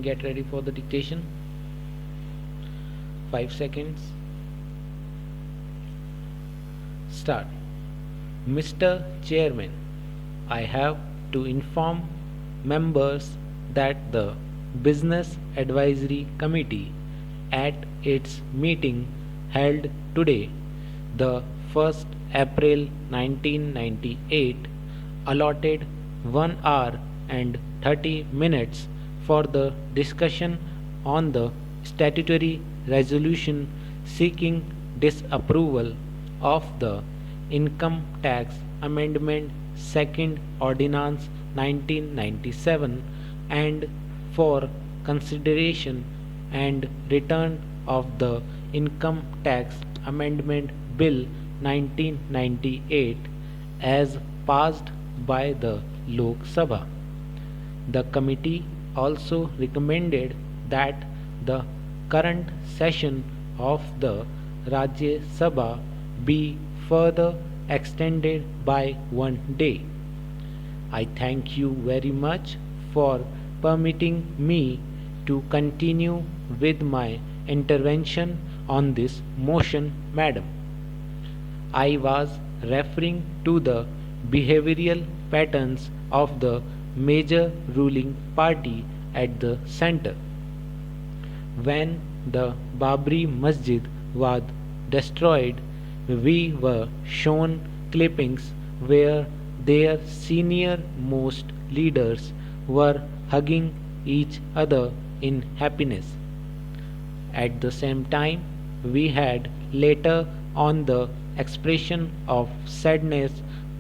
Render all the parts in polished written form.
Get ready for the dictation. 5 seconds. Start. Mr. Chairman, I have to inform members that the Business Advisory Committee at its meeting held today, the 1st April 1998, allotted 1 hour and 30 minutes for the discussion on the statutory resolution seeking disapproval of the Income Tax Amendment 2nd Ordinance 1997 and for consideration and return of the Income Tax Amendment Bill 1998 as passed by the Lok Sabha. The committee also recommended that the current session of the Rajya Sabha be further extended by 1 day. I thank you very much for permitting me to continue with my intervention on this motion, Madam. I was referring to the behavioral patterns of the major ruling party at the center. When the Babri Masjid was destroyed, we were shown clippings where their senior most leaders were hugging each other in happiness. At the same time, we had later on the expression of sadness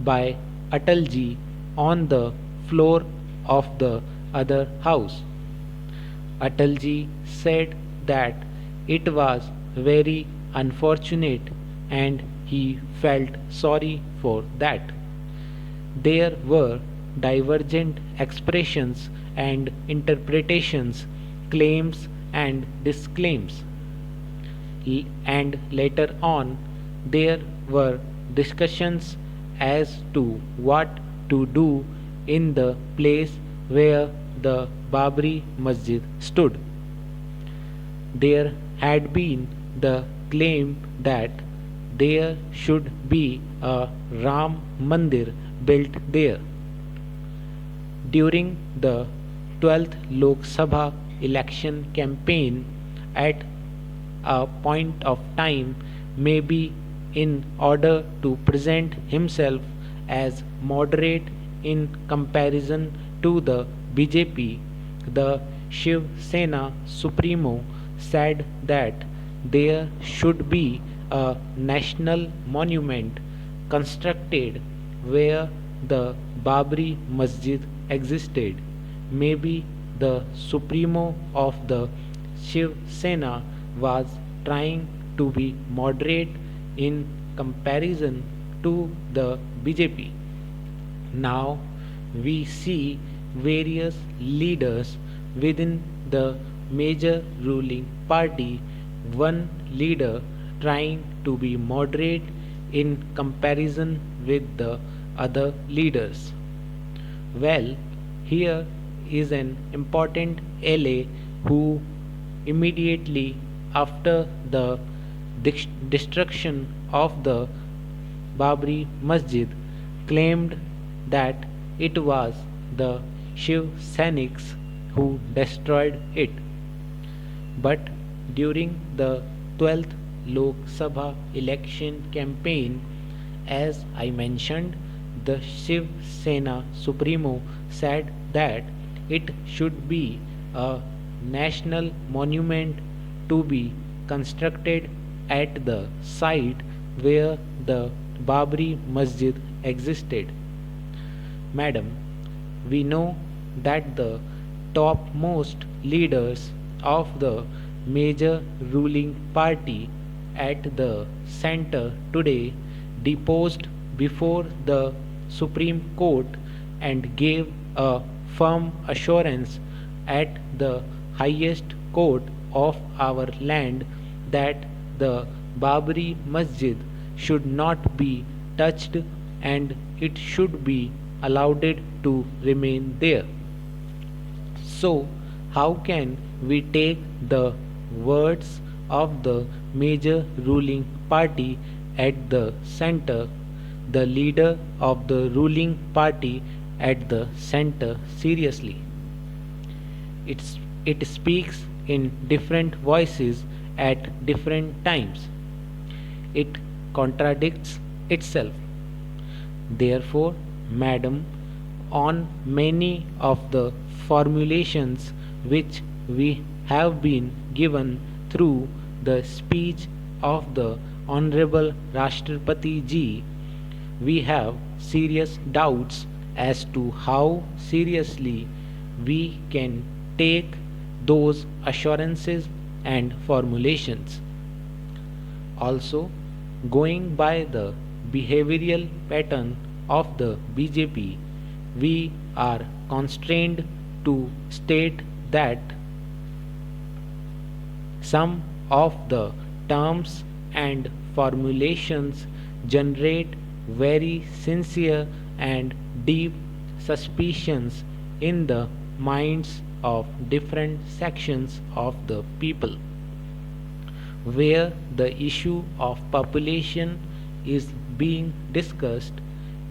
by Atalji on the floor of the other house. Atalji said that it was very unfortunate and he felt sorry for that. There were divergent expressions and interpretations, claims and disclaims. And later on, there were discussions as to what to do in the place where the Babri Masjid stood. There had been the claim that there should be a Ram Mandir built there. During the 12th Lok Sabha election campaign, at a point of time, maybe in order to present himself as moderate in comparison to the BJP, the Shiv Sena Supremo said that there should be a national monument constructed where the Babri Masjid existed. Maybe the Supremo of the Shiv Sena was trying to be moderate in comparison to the BJP. Now we see various leaders within the major ruling party, one leader trying to be moderate in comparison with the other leaders. Well, here is an important LA who immediately after the destruction of the Babri Masjid claimed that it was the Shiv Sainiks who destroyed it. But during the 12th Lok Sabha election campaign, as I mentioned, the Shiv Sena Supremo said that it should be a national monument to be constructed at the site where the Babri Masjid existed. Madam, we know that the topmost leaders of the major ruling party at the center today deposed before the Supreme Court and gave a firm assurance at the highest court of our land that the Babri Masjid should not be touched and it should be allowed to remain there. So, how can we take the words of the major ruling party at the center, the leader of the ruling party at the center, seriously? It speaks in different voices at different times. It contradicts itself. Therefore, madam, on many of the formulations which we have been given through the speech of the Honorable Rashtrapati ji, we have serious doubts as to how seriously we can take those assurances and formulations. Also, going by the behavioral pattern of the BJP, we are constrained to state that some of the terms and formulations generate very sincere and deep suspicions in the minds of different sections of the people. Where the issue of population is being discussed,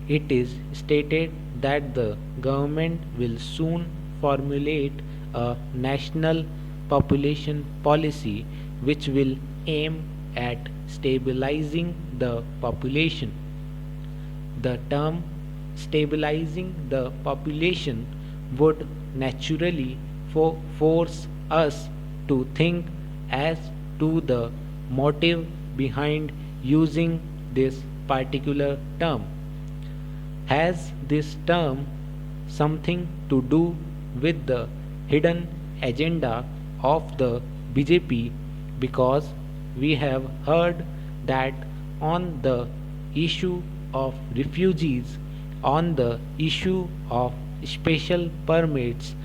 it is stated that the government will soon formulate a national population policy which will aim at stabilizing the population. The term stabilizing the population would naturally force us to think as to the motive behind using this particular term. Has this term something to do with the hidden agenda of the BJP? Because we have heard that on the issue of refugees, on the issue of special permits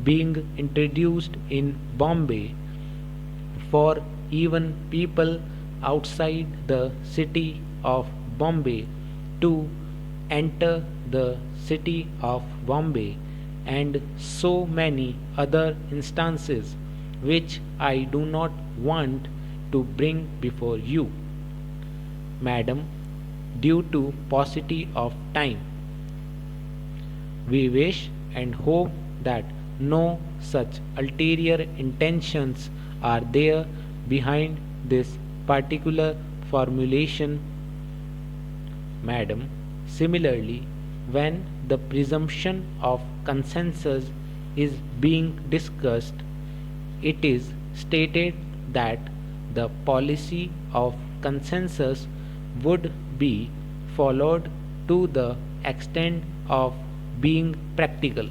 being introduced in Bombay for even people outside the city of Bombay to enter the city of Bombay, and so many other instances which I do not want to bring before you. Madam, due to paucity of time, we wish and hope that no such ulterior intentions are there behind this particular formulation, madam. Similarly, when the presumption of consensus is being discussed, it is stated that the policy of consensus would be followed to the extent of being practical.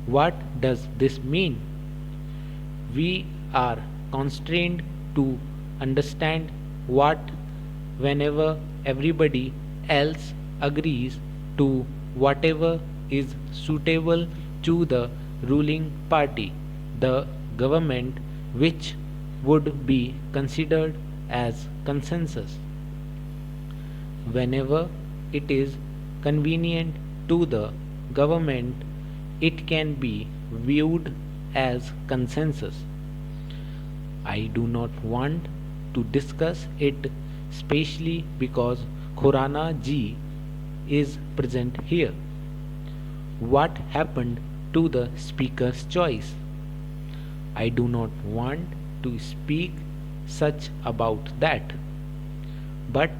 What does this mean? We are constrained to understand what whenever everybody else agrees to whatever is suitable to the ruling party, the government, which would be considered as consensus. Whenever it is convenient to the government, it can be viewed as consensus. I do not want to discuss it, especially because Khurana ji is present here. What happened to the speaker's choice? I do not want to speak such about that. But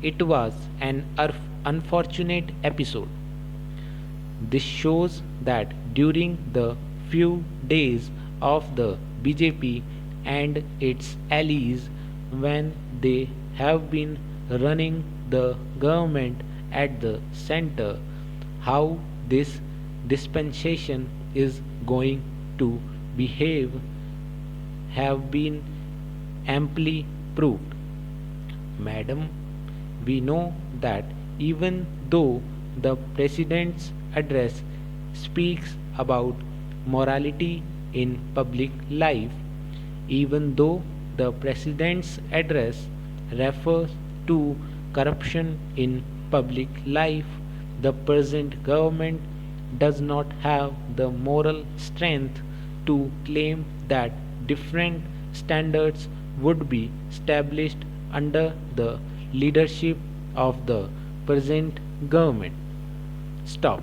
it was an unfortunate episode. This shows that during the few days of the BJP and its allies, when they have been running the government at the center, how this dispensation is going to behave have been amply proved. Madam, we know that even though the President's address speaks about morality in public life, even though the President's address refers to corruption in public life, the present government does not have the moral strength to claim that different standards would be established under the leadership of the present government. Stop.